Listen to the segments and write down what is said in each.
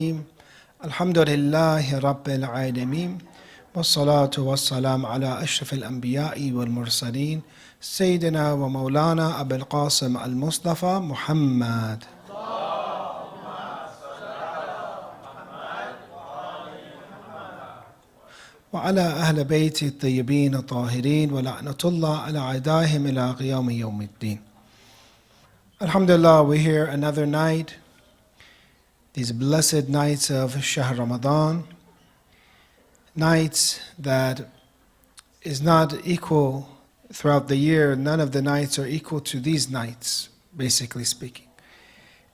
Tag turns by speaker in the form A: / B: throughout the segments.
A: الحمد لله رب العالمين والصلاة والسلام على أشرف الأنبياء والمرسلين سيدنا ومولانا أبي القاسم المصطفى محمد وعلى أهل بيت الطيبين الطاهرين ولعنة الله على أعدائهم إلى قيام يوم الدين. Alhamdulillah, we're here another night, these blessed nights of Shahr Ramadan, nights that is not equal throughout the year. None of the nights are equal to these nights, basically speaking.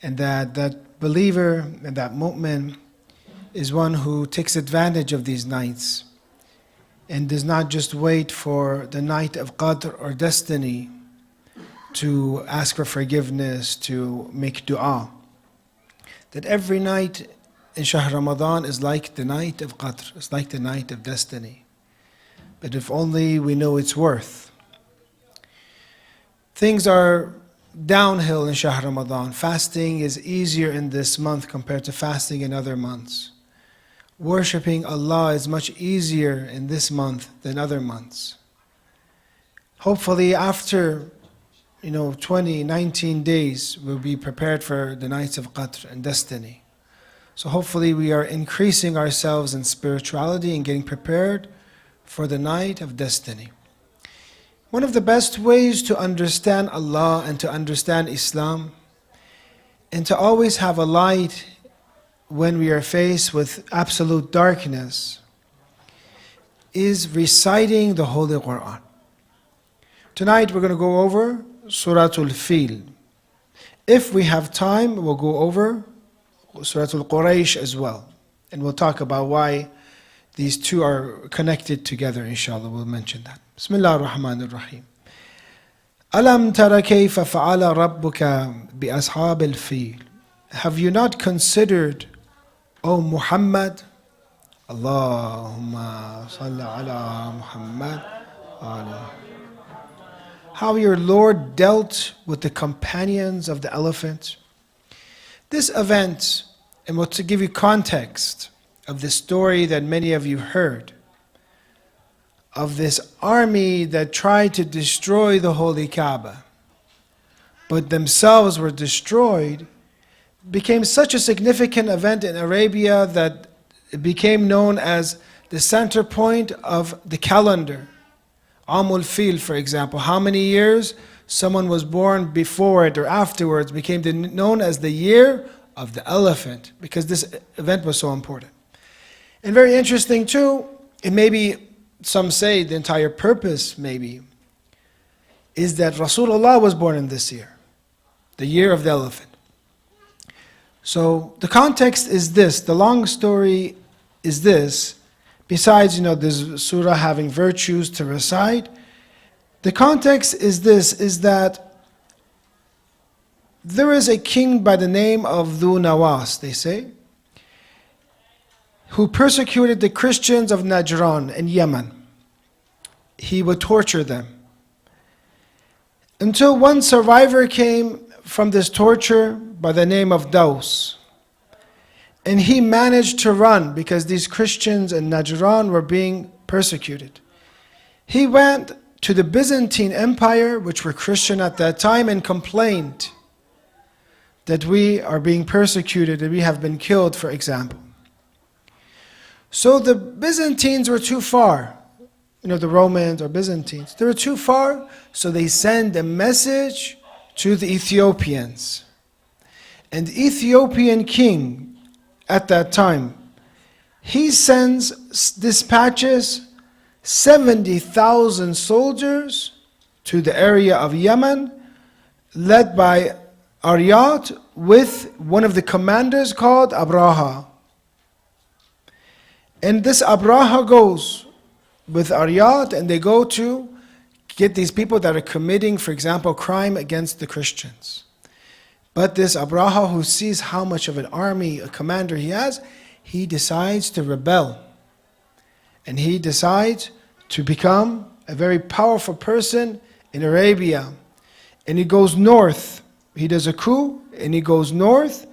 A: And that believer and that mu'min is one who takes advantage of these nights and does not just wait for the night of Qadr or destiny to ask for forgiveness, to make dua. That every night in Shahr Ramadan is like the night of Qadr, it's like the night of destiny. But if only we know its worth. Things are downhill in Shahr Ramadan. Fasting is easier in this month compared to fasting in other months. Worshipping Allah is much easier in this month than other months. Hopefully after 19 days, we'll be prepared for the nights of Qadr and destiny. So hopefully we are increasing ourselves in spirituality and getting prepared for the night of destiny. One of the best ways to understand Allah and to understand Islam and to always have a light when we are faced with absolute darkness is reciting the Holy Quran. Tonight we're going to go over Surah al-Fil. If we have time, we'll go over Surah al-Quraysh as well. And we'll talk about why these two are connected together, inshallah. We'll mention that. Bismillah ar-Rahman ar-Rahim. Alam tara kayfa fa'ala rabbuka bi ashab al-Fil. Have you not considered, O Muhammad, Allahumma salli ala Muhammad, how your Lord dealt with the companions of the elephant? This event, and to give you context of the story that many of you heard, of this army that tried to destroy the Holy Kaaba, but themselves were destroyed, became such a significant event in Arabia that it became known as the center point of the calendar. al-Fil, for example, how many years someone was born before it or afterwards became known as the year of the elephant, because this event was so important. And very interesting too, it may be, some say the entire purpose maybe, is that Rasulullah was born in this year, the year of the elephant. So the context is this, the long story is this. Besides, this surah having virtues to recite, the context is this, is that there is a king by the name of Dhu Nawas, they say, who persecuted the Christians of Najran in Yemen. He would torture them. Until one survivor came from this torture by the name of Daus. And he managed to run because these Christians in Najran were being persecuted. He went to the Byzantine Empire, which were Christian at that time, and complained that we are being persecuted and we have been killed, for example. So the Byzantines were too far. The Romans or Byzantines, they were too far, so they send a message to the Ethiopians. And the Ethiopian king at that time, he dispatches 70,000 soldiers to the area of Yemen, led by Aryat, with one of the commanders called Abraha. And this Abraha goes with Aryat, and they go to get these people that are committing, for example, crime against the Christians. But this Abraha, who sees how much of an army, a commander he has, he decides to rebel. And he decides to become a very powerful person in Arabia. And he goes north. He does a coup, and he goes north,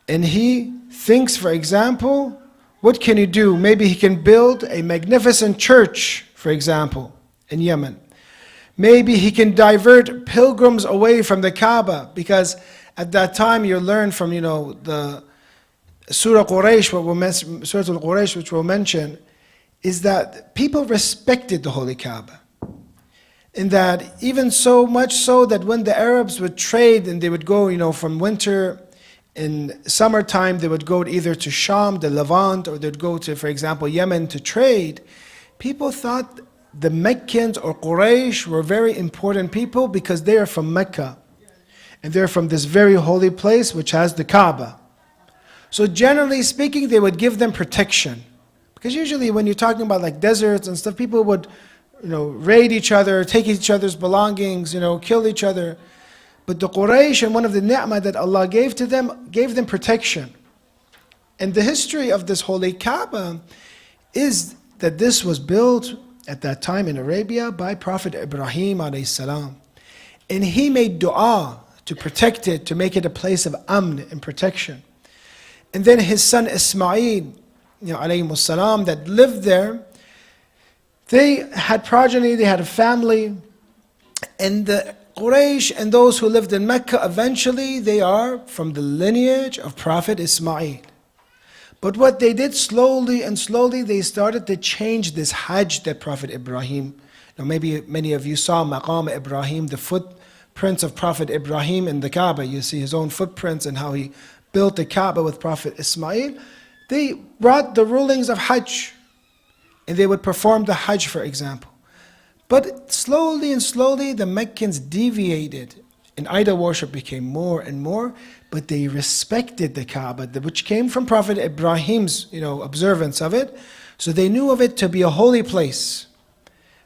A: and he thinks, for example, what can he do? Maybe he can build a magnificent church, for example, in Yemen. Maybe he can divert pilgrims away from the Kaaba, because at that time you learn from, the Surah Quraysh, Surah Al-Quraysh, which we'll mention, is that people respected the Holy Kaaba. In that, even so much so that when the Arabs would trade and they would go, from winter, in summertime, they would go either to Sham, the Levant, or they'd go to, for example, Yemen to trade. People thought the Meccans or Quraysh were very important people because they are from Mecca. And they're from this very holy place which has the Kaaba. So generally speaking, they would give them protection. Because usually when you're talking about like deserts and stuff, people would raid each other, take each other's belongings, kill each other. But the Quraysh, and one of the ni'mah that Allah gave to them, gave them protection. And the history of this holy Kaaba is that this was built at that time in Arabia by Prophet Ibrahim alayhi salam. And he made dua to protect it, to make it a place of amn and protection. And then his son Ismail, alayhi salam, that lived there, they had progeny, they had a family, and the Quraysh and those who lived in Mecca, eventually they are from the lineage of Prophet Ismail. But what they did slowly and slowly, they started to change this Hajj that Prophet Ibrahim, maybe many of you saw Maqam Ibrahim, the footprints of Prophet Ibrahim in the Kaaba. You see his own footprints and how he built the Kaaba with Prophet Ismail. They brought the rulings of Hajj, and they would perform the Hajj, for example. But slowly and slowly, the Meccans deviated, and idol worship became more and more, but they respected the Kaaba, which came from Prophet Ibrahim's, observance of it. So they knew of it to be a holy place.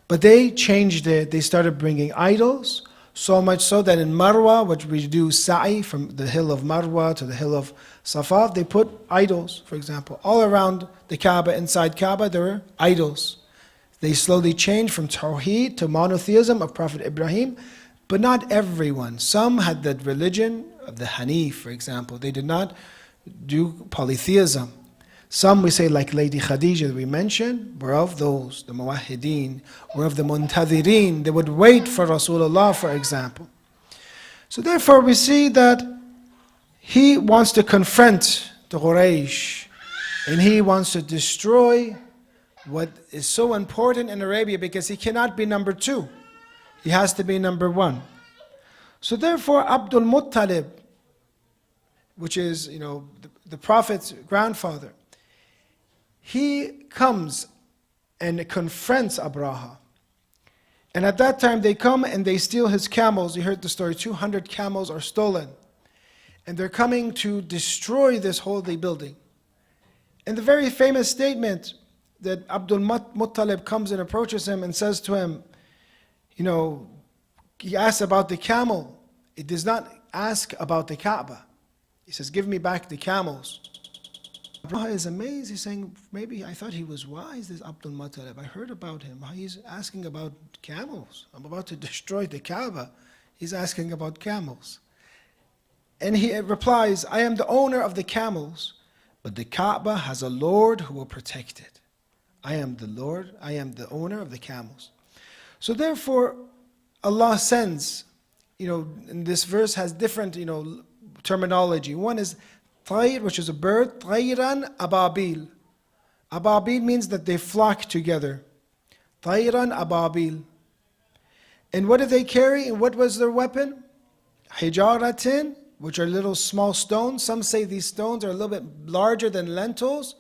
A: But they changed it. They started bringing idols, so much so that in Marwa, which we do sa'i, from the hill of Marwa to the hill of Safa, they put idols, for example. All around the Kaaba, inside Kaaba, there were idols. They slowly changed from Tawheed to monotheism of Prophet Ibrahim, but not everyone. Some had the religion of the Hanif, for example. They did not do polytheism. Some, we say, like Lady Khadija that we mentioned, were of those, the Muwahideen, were of the Muntadhirin. They would wait for Rasulullah, for example. So therefore we see that he wants to confront the Quraysh, and he wants to destroy what is so important in Arabia, because he cannot be number two. He has to be number one. So therefore, Abdul Muttalib, which is, the Prophet's grandfather, he comes and confronts Abraha. And at that time, they come and they steal his camels. You heard the story, 200 camels are stolen. And they're coming to destroy this holy building. And the very famous statement that Abdul Muttalib comes and approaches him and says to him, he asks about the camel. It does not ask about the Kaaba. He says, give me back the camels. Abraha is amazed. He's saying, maybe I thought he was wise, this Abdul Muttalib. I heard about him. He's asking about camels. I'm about to destroy the Kaaba. He's asking about camels. And he replies, I am the owner of the camels, but the Kaaba has a Lord who will protect it. I am the Lord, I am the owner of the camels. So therefore, Allah sends, and this verse has different, terminology. One is Tayr, which is a bird, Tayran Ababil. Ababil means that they flock together. Tayran Ababil. And what did they carry, and what was their weapon? Hijaratin, which are little small stones. Some say these stones are a little bit larger than lentils,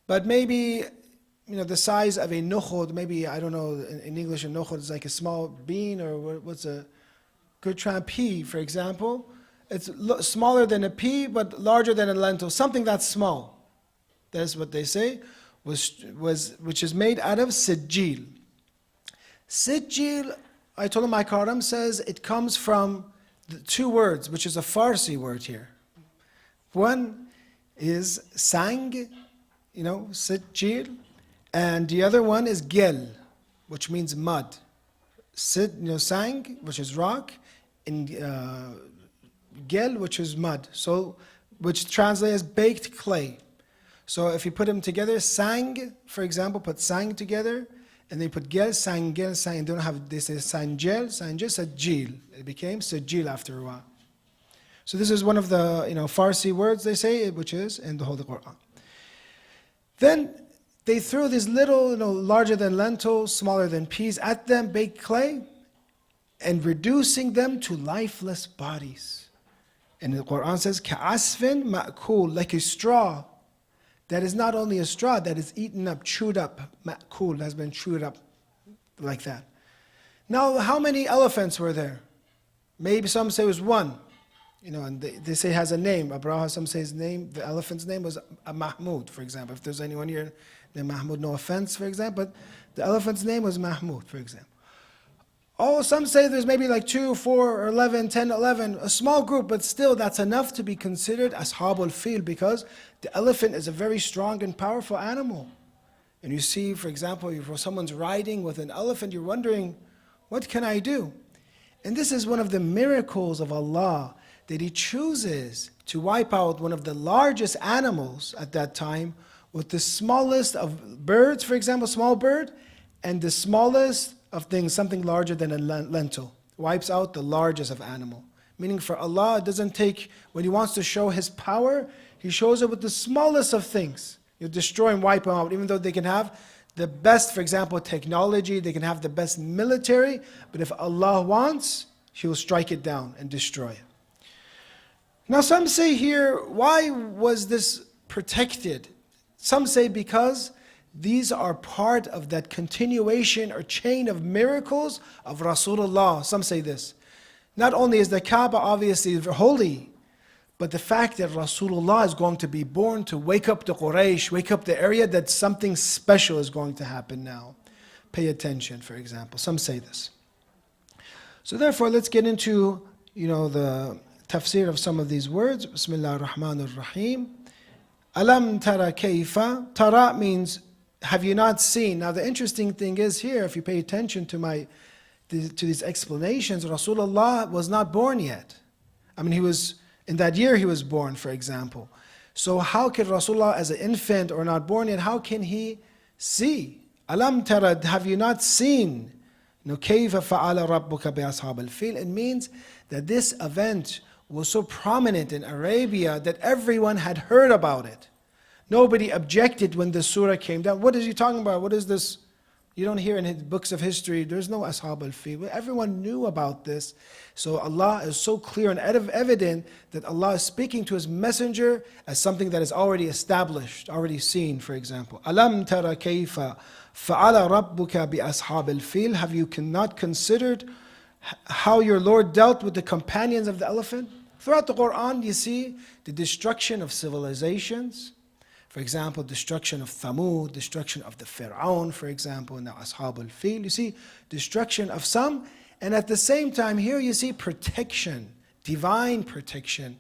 A: but maybe the size of a nukhud, maybe, I don't know, in English a nukhud is like a small bean, or what's a good pea, for example. It's smaller than a pea, but larger than a lentil, something that's small. That's what they say, which is made out of sijil. Sijil, Ayatollah Karam says, it comes from the two words, which is a Farsi word here. One is sang, sijil, and the other one is gel, which means mud. Sang, which is rock, and gel, which is mud. So which translates as baked clay. So if you put them together, sang, for example, put sang together, and they put gel, sangel, sang, they don't have, they say sangel, sajil. It became sajil after a while. So this is one of the Farsi words they say, which is in the Holy Quran. Then they threw these little, larger than lentils, smaller than peas, at them, baked clay, and reducing them to lifeless bodies. And the Quran says, كَعَسْفٍ مَأْكُولٍ, like a straw. That is not only a straw, that is eaten up, chewed up, ma'kul, has been chewed up like that. Now, how many elephants were there? Maybe some say it was one. And they say it has a name. Abraha, some say his name, the elephant's name was Mahmud, for example. If there's anyone here named Mahmud, no offense, for example, but the elephant's name was Mahmud, for example. Oh, some say there's maybe like 2, 4, or 11, 10, 11, a small group, but still that's enough to be considered al-Fil, because the elephant is a very strong and powerful animal. And you see, for example, if someone's riding with an elephant, you're wondering, what can I do? And this is one of the miracles of Allah, that He chooses to wipe out one of the largest animals at that time with the smallest of birds, for example, small bird, and the smallest of things, something larger than a lentil. Wipes out the largest of animal. Meaning for Allah, it doesn't take, when He wants to show His power, He shows it with the smallest of things. You destroy and wipe them out, even though they can have the best, for example, technology, they can have the best military, but if Allah wants, He will strike it down and destroy it. Now some say here, why was this protected? Some say because these are part of that continuation or chain of miracles of Rasulullah. Some say this. Not only is the Kaaba obviously holy, but the fact that Rasulullah is going to be born to wake up the Quraysh, wake up the area, that something special is going to happen now. Pay attention, for example. Some say this. So therefore, let's get into the tafsir of some of these words. Bismillah ar-Rahman ar-Rahim. Alam tara kayfa. Tara means, have you not seen? Now the interesting thing is here, if you pay attention to these explanations, Rasulullah was not born yet. He was, in that year he was born, for example. So how could Rasulullah as an infant or not born yet, how can he see? Alam tara, have you not seen? Kayfa fa'ala rabbuka bi ashab al-Fil. It means that this event was so prominent in Arabia that everyone had heard about it. Nobody objected when the surah came down. What is he talking about? What is this? You don't hear in his books of history, there's no Ashab al-Fil. Everyone knew about this. So Allah is so clear and evident that Allah is speaking to His messenger as something that is already established, already seen, for example. Alam tara kayfa fa'ala rabbuka bi ashab al-Fil. Have you not considered how your Lord dealt with the companions of the elephant? Throughout the Quran, you see the destruction of civilizations. For example, destruction of Thamud, destruction of the Fir'aun, for example, in the Ashab al-Fil. You see destruction of some, and at the same time here you see protection, divine protection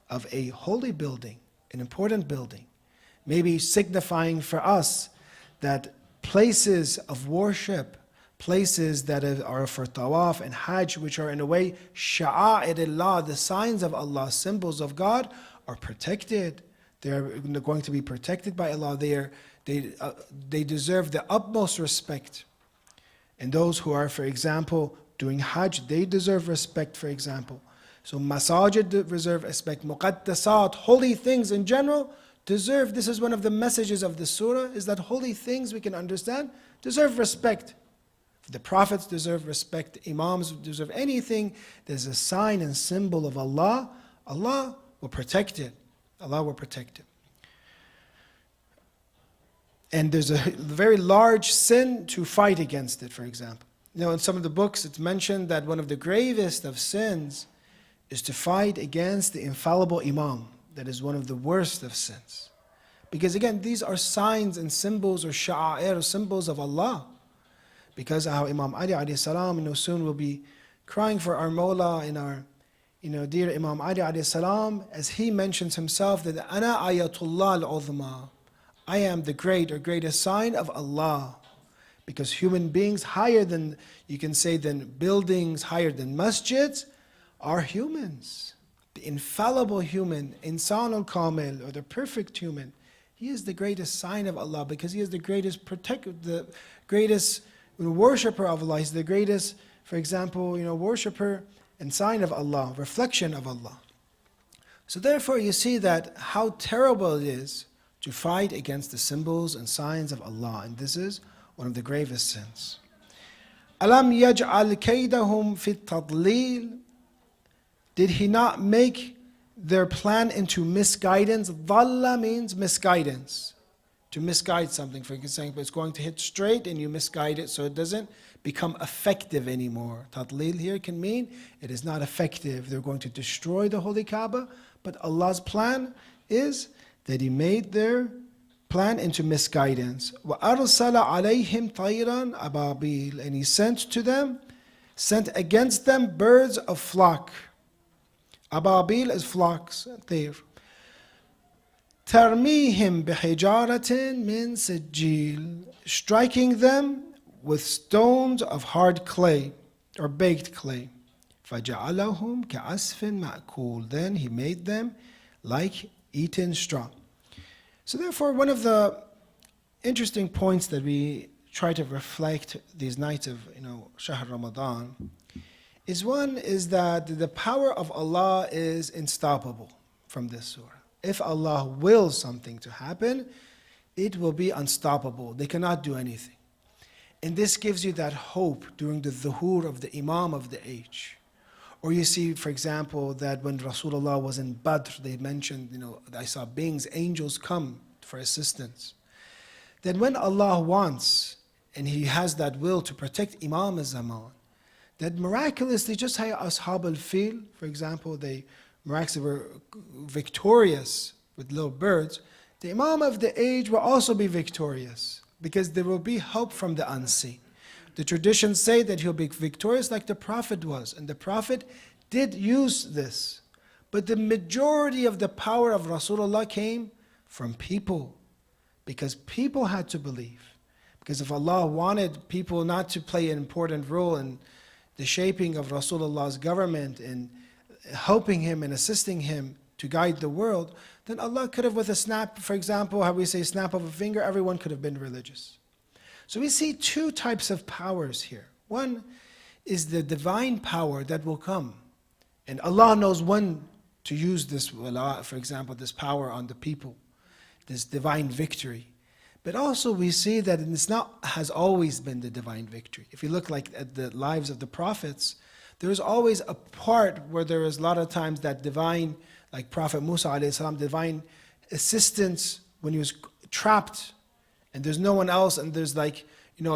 A: of a holy building, an important building. Maybe signifying for us that places of worship, places that are for tawaf and hajj, which are in a way sha'a'ir-illah, the signs of Allah, symbols of God, are protected. They're going to be protected by Allah. They deserve the utmost respect. And those who are, for example, doing hajj, they deserve respect, for example. So masajid deserve respect. Muqaddasat, holy things in general, deserve, this is one of the messages of the surah, is that holy things, we can understand, deserve respect. The prophets deserve respect. Imams deserve anything. There's a sign and symbol of Allah. Allah will protect it. Allah will protect it. And there's a very large sin to fight against it, for example. In some of the books it's mentioned that one of the gravest of sins is to fight against the infallible Imam. That is one of the worst of sins. Because again, these are signs and symbols or sha'a'ir, symbols of Allah. Because how Imam Ali alayhi salam, soon will be crying for our Mawla in our dear Imam Ali alayhi salam, as he mentions himself that Ana ayatullah al-uzma, I am the great or greatest sign of Allah. Because human beings higher than, you can say, than buildings, higher than masjids, are humans. the infallible human, insan al-kamil, or the perfect human, he is the greatest sign of Allah because he is the greatest protector, the greatest worshipper of Allah. He's the greatest, for example, worshipper and sign of Allah, reflection of Allah. So therefore you see that how terrible it is to fight against the symbols and signs of Allah. And this is one of the gravest sins. Alam yaj'al kaydahum fit tadlil. Did he not make their plan into misguidance? Dhalla means misguidance. To misguide something. For example, it's going to hit straight and you misguide it so it doesn't become effective anymore. Tadlil here can mean it is not effective. They're going to destroy the Holy Kaaba. But Allah's plan is that He made their plan into misguidance. وَأَرْسَلَ عَلَيْهِمْ طَيْرًا أَبَابِيلَ. And He sent against them birds of flock. Ababil is flocks, طير. تَرْمِيهِمْ بِحِجَارَةٍ مِّن سِجِّيلٍ. Striking them with stones of hard clay, or baked clay. فَجَعَلَهُمْ كَعَصْفٍ مَأْكُولٍ. Then He made them like eaten straw. So therefore, one of the interesting points that we try to reflect these nights of Shahr Ramadan is that the power of Allah is unstoppable from this surah. If Allah wills something to happen, it will be unstoppable. They cannot do anything. And this gives you that hope during the dhuhur of the Imam of the age. Or you see, for example, that when Rasulullah was in Badr, they mentioned, I saw beings, angels come for assistance. Then when Allah wants, and He has that will to protect Imam al-Zaman, that miraculously, just like Ashab al-Fil, for example, they miraculously were victorious with little birds, the Imam of the age will also be victorious because there will be help from the unseen. The traditions say that he'll be victorious like the Prophet was, and the Prophet did use this. But the majority of the power of Rasulullah came from people, because people had to believe. Because if Allah wanted people not to play an important role in the shaping of Rasulullah's government and helping him and assisting him to guide the world, then Allah could have, with a snap, for example, how we say snap of a finger, everyone could have been religious. So we see two types of powers here. One is the divine power that will come. And Allah knows when to use this, for example, this power on the people, this divine victory. But also we see that it's not has always been the divine victory. If you look at the lives of the prophets, there is always a part where there is a lot of times that divine, like Prophet Musa alayhi salam, divine assistance when he was trapped and there's no one else, and there's a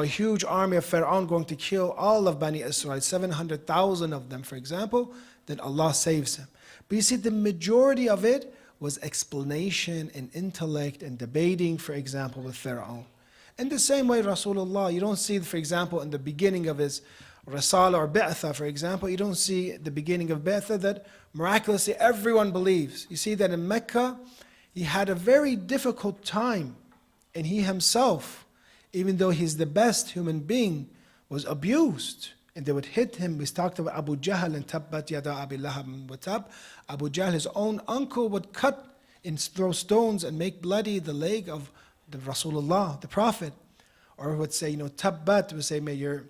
A: huge army of Pharaoh going to kill all of Bani Israel, 700,000 of them, for example, then Allah saves him. But you see, the majority of it was explanation and intellect and debating, for example, with Pharaoh. In the same way, Rasulullah, you don't see, for example, in the beginning of his Risala or Ba'atha, for example, you don't see the beginning of Ba'atha that miraculously everyone believes. You see that in Mecca, he had a very difficult time. And he himself, even though he's the best human being, was abused. And they would hit him. We talked about Abu Jahl and Tabbat Yada Abi Lahab wa Tab. Abu Jahl, his own uncle, would cut and throw stones and make bloody the leg of the Rasulullah, the Prophet. Or would say, Tabbat, would say, may your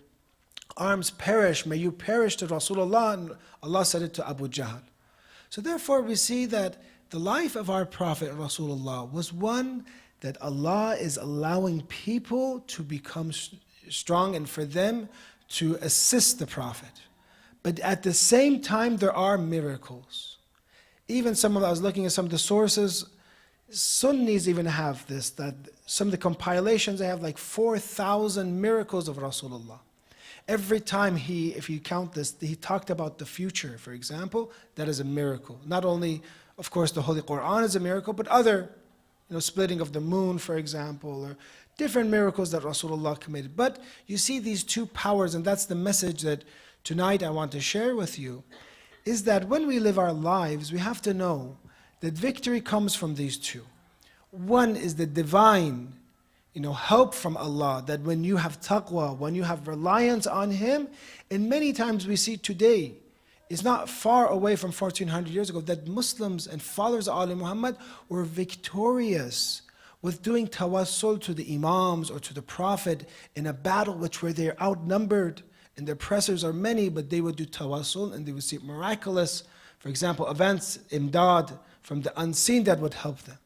A: arms perish, may you perish to Rasulullah. And Allah said it to Abu Jahl. So therefore we see that the life of our Prophet Rasulullah was one that Allah is allowing people to become strong and for them to assist the Prophet. But at the same time, there are miracles. Even I was looking at some of the sources, Sunnis even have this, that some of the compilations, they have 4,000 miracles of Rasulullah. Every time if you count this, he talked about the future, for example, that is a miracle. Not only, of course, the Holy Quran is a miracle, but other splitting of the moon, for example, or different miracles that Rasulullah committed. But you see these two powers, and that's the message that tonight I want to share with you, is that when we live our lives, we have to know that victory comes from these two. One is the divine, help from Allah, that when you have taqwa, when you have reliance on Him, and many times we see today, is not far away from 1400 years ago, that Muslims and followers of Ali Muhammad were victorious with doing tawassul to the imams or to the Prophet in a battle where they're outnumbered and their oppressors are many, but they would do tawassul and they would see miraculous, for example, events, imdad, from the unseen that would help them.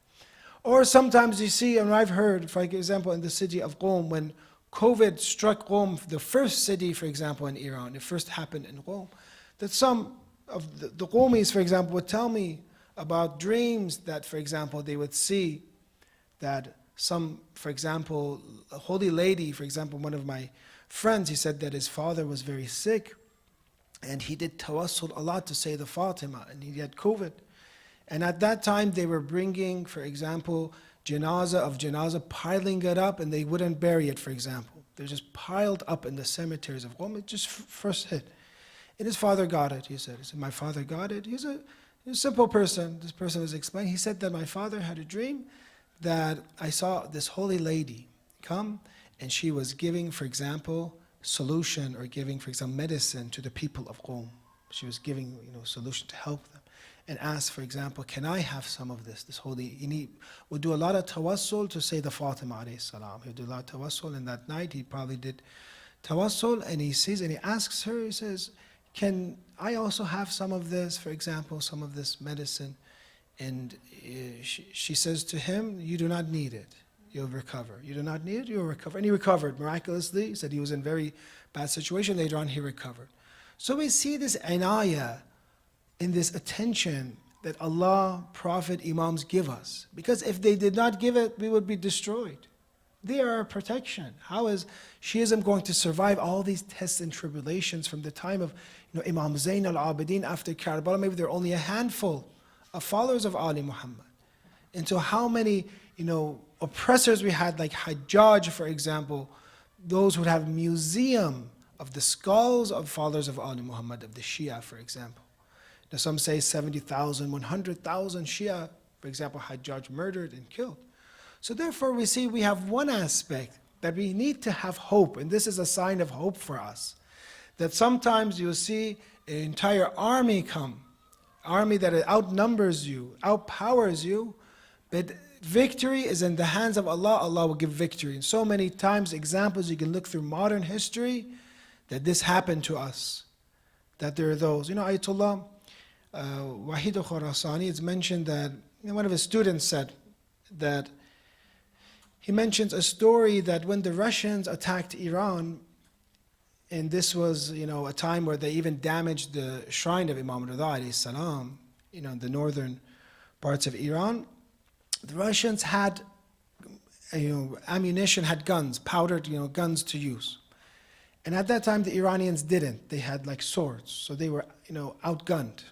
A: Or sometimes you see, and I've heard, for example, in the city of Qom, when COVID struck Qom, the first city, for example, in Iran, it first happened in Qom, that some of the Qomis, for example, would tell me about dreams that, for example, they would see that some, for example, a holy lady, for example, one of my friends, he said that his father was very sick and he did tawassul a lot to say the Fatima, and he had COVID. And at that time they were bringing, for example, janazah, piling it up, and they wouldn't bury it, for example. They're just piled up in the cemeteries of Qom. It just first hit. And his father got it, he said. My father got it. He's a simple person. This person was explaining. He said that my father had a dream that I saw this holy lady come, and she was giving, for example, solution, or giving, for example, medicine to the people of Qom. She was giving, solution to help them. And asked, for example, can I have some of this holy, and he would do a lot of tawassul to say the Fatima alayhi salam. He would do a lot of tawassul, and that night he probably did tawassul, and he sees, and he asks her, he says, can I also have some of this, for example, some of this medicine? And she says to him, you do not need it, you'll recover. You do not need it, you'll recover. And he recovered miraculously. He said he was in a very bad situation. Later on, he recovered. So we see this inayah, in this attention that Allah, Prophet, Imams give us. Because if they did not give it, we would be destroyed. They are our protection. How is Shiism going to survive all these tests and tribulations from the time of Imam Zayn al-Abidin after Karbala? Maybe there are only a handful of followers of Ali Muhammad. And so how many oppressors we had, like Hajjaj, for example, those who would have a museum of the skulls of followers of Ali Muhammad, of the Shia, for example. Now some say 70,000, 100,000 Shia, for example, Hajjaj murdered and killed. So therefore we see we have one aspect that we need to have hope, and this is a sign of hope for us. That sometimes you'll see an entire army come, army that outnumbers you, outpowers you, but victory is in the hands of Allah. Allah will give victory. And so many times, examples you can look through modern history, that this happened to us. That there are those. Ayatollah Wahid Khorasani, it's mentioned that one of his students said that he mentions a story that when the Russians attacked Iran, and this was a time where they even damaged the shrine of Imam Rida alayhi salam, in the northern parts of Iran, the Russians had ammunition, had guns, powdered guns to use. And at that time the Iranians didn't. They had like swords, so they were outgunned.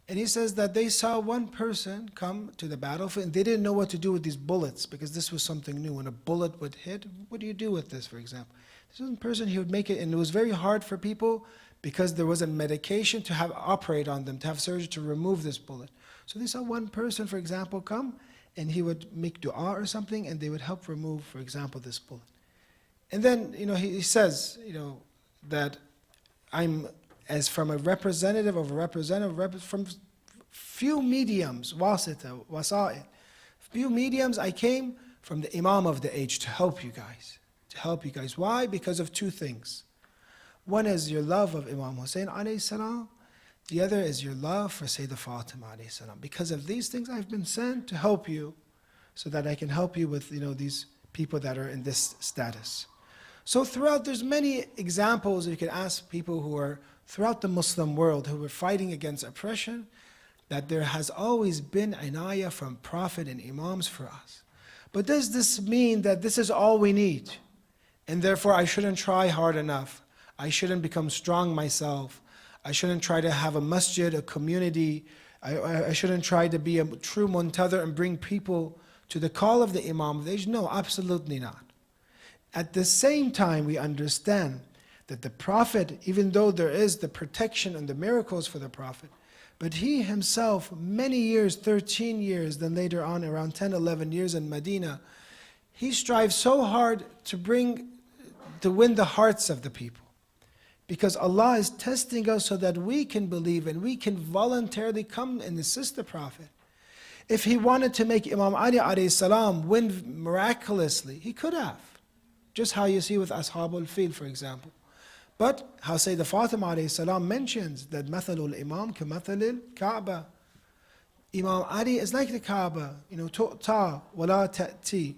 A: And he says that they saw one person come to the battlefield and they didn't know what to do with these bullets, because this was something new. When a bullet would hit, what do you do with this, for example? This one person, he would make it, and it was very hard for people because there wasn't medication to have operate on them, to have surgery to remove this bullet. So they saw one person, for example, come and he would make dua or something, and they would help remove, for example, this bullet. And then, he says, that I'm, as from a representative from few mediums, wasa'il, few mediums, I came from the Imam of the age to help you guys. Why? Because of two things. One is your love of Imam Hussein alayhi salam. The other is your love for Sayyidah Fatima alayhi salam. Because of these things, I've been sent to help you, so that I can help you with these people that are in this status. So throughout, there's many examples you can ask people who are throughout the Muslim world who were fighting against oppression, that there has always been inayah from Prophet and Imams for us. But does this mean that this is all we need? And therefore I shouldn't try hard enough. I shouldn't become strong myself. I shouldn't try to have a masjid, a community. I shouldn't try to be a true muntadhir and bring people to the call of the Imam of the age. No, absolutely not. At the same time, we understand that the Prophet, even though there is the protection and the miracles for the Prophet, but he himself, many years, 13 years, then later on around 10, 11 years in Medina, he strives so hard to win the hearts of the people. Because Allah is testing us so that we can believe and we can voluntarily come and assist the Prophet. If he wanted to make Imam Ali alayhi salam win miraculously, he could have. Just how you see with al-Fil, for example. But how Sayyidina Fatima alayhi salam mentions that mathalul imam ka mathalil Kaaba. Imam Ali is like the Kaaba, tu'ta wala ta'ti.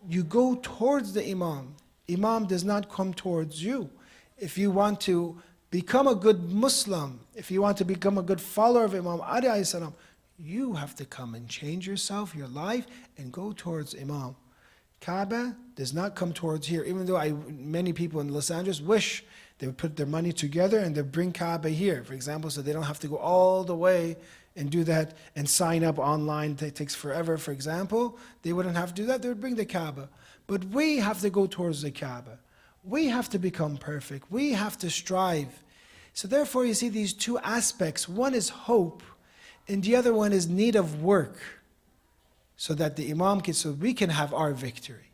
A: You go towards the Imam. Imam does not come towards you. If you want to become a good Muslim, if you want to become a good follower of Imam Ali alayhi salam, you have to come and change yourself, your life, and go towards Imam. Kaaba does not come towards here, even though many people in Los Angeles wish they would put their money together and they bring Kaaba here, for example, so they don't have to go all the way and do that and sign up online. It takes forever, for example. They wouldn't have to do that. They would bring the Kaaba. But we have to go towards the Kaaba. We have to become perfect. We have to strive. So therefore, you see these two aspects. One is hope, and the other one is need of work, so that the Imam so we can have our victory.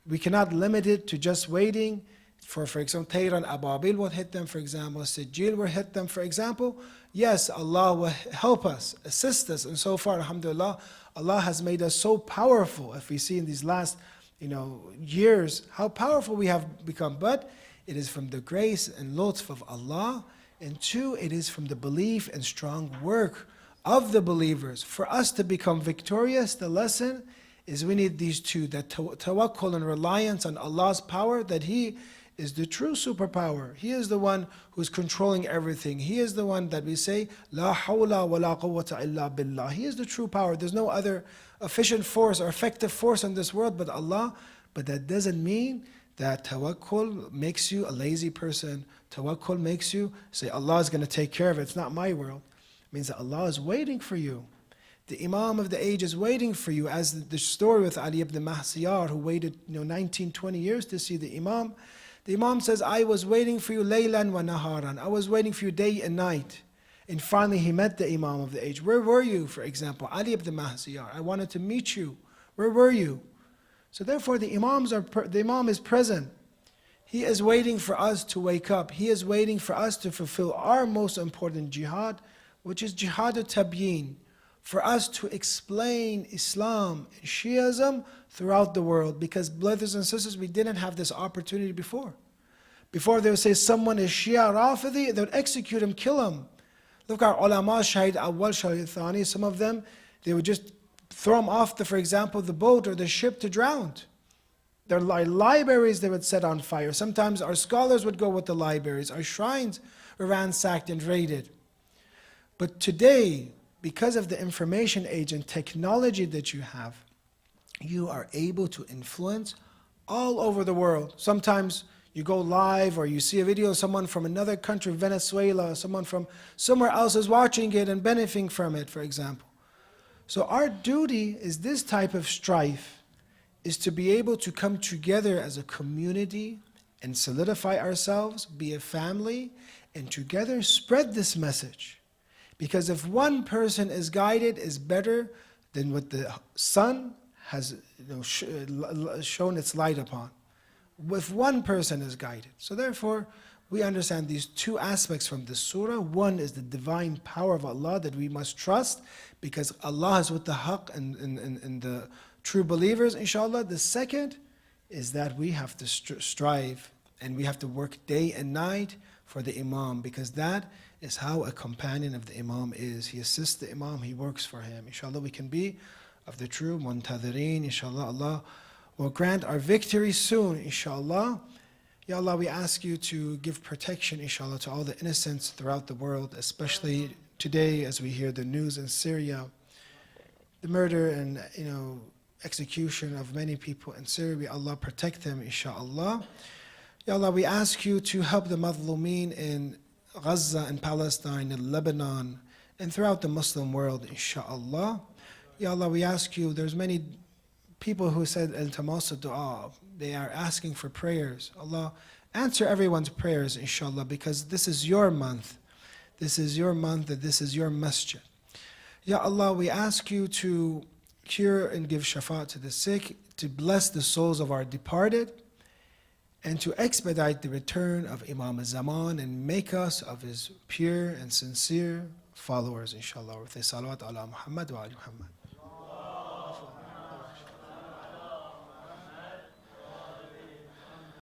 A: We cannot limit it to just waiting for example, Tayran Ababil will hit them, for example, Sijil will hit them, for example. Yes, Allah will help us, assist us, and so far, alhamdulillah, Allah has made us so powerful. If we see in these last years, how powerful we have become. But it is from the grace and lutf of Allah, and two, it is from the belief and strong work of the believers. For us to become victorious, the lesson is we need these two, that tawakkul and reliance on Allah's power, that He is the true superpower. He is the one who is controlling everything. He is the one that we say, La hawla wa la quwwata illa billah. He is the true power. There's no other efficient force or effective force in this world but Allah. But that doesn't mean that tawakkul makes you a lazy person. Tawakkul makes you say, Allah is going to take care of it. It's not my world. It means that Allah is waiting for you. The Imam of the age is waiting for you, as the story with Ali ibn Mahsiyar, who waited 19, 20 years to see the Imam. The Imam says, I was waiting for you laylan wa naharan. I was waiting for you day and night. And finally he met the Imam of the age. Where were you, for example? Ali ibn Mahsiyar, I wanted to meet you. Where were you? So therefore the Imam is present. He is waiting for us to wake up. He is waiting for us to fulfill our most important jihad, which is jihad al-tabyin, for us to explain Islam and Shiism throughout the world. Because brothers and sisters, we didn't have this opportunity before. Before they would say someone is Shia Rafidi, they would execute him, kill him. Look at ulama, Shahid Awwal, Shahid Thani, some of them, they would just throw them off, for example, the boat or the ship to drown. Their libraries they would set on fire. Sometimes our scholars would go with the libraries. Our shrines were ransacked and raided. But today, because of the information age and technology that you have, you are able to influence all over the world. Sometimes you go live or you see a video of someone from another country, Venezuela, someone from somewhere else is watching it and benefiting from it, for example. So our duty is this type of strife, is to be able to come together as a community and solidify ourselves, be a family, and together spread this message. Because if one person is guided, is better than what the sun has shown its light upon. If one person is guided. So therefore, we understand these two aspects from this surah. One is the divine power of Allah that we must trust, because Allah is with the haqq and the true believers, inshallah. The second is that we have to strive and we have to work day and night for the Imam, because that is how a companion of the Imam is. He assists the Imam, he works for him. Inshallah, we can be of the true muntadhirin. Inshallah, Allah will grant our victory soon, inshallah. Ya Allah, we ask you to give protection, inshallah, to all the innocents throughout the world, especially today as we hear the news in Syria, the murder and execution of many people in Syria. May Allah protect them, inshallah. Ya Allah, we ask you to help the Mazlumeen in Gaza and Palestine and Lebanon and throughout the Muslim world, inshallah. Ya Allah, we ask you, there's many people who said al-Tamas dua, they are asking for prayers. Allah, answer everyone's prayers, inshallah, because this is your month. This is your month, that this is your masjid. Ya Allah, we ask you to cure and give shafaat to the sick, to bless the souls of our departed, and to expedite the return of Imam al-Zaman and make us of his pure and sincere followers, inshallah. With a salawat ala Muhammad wa ali Muhammad.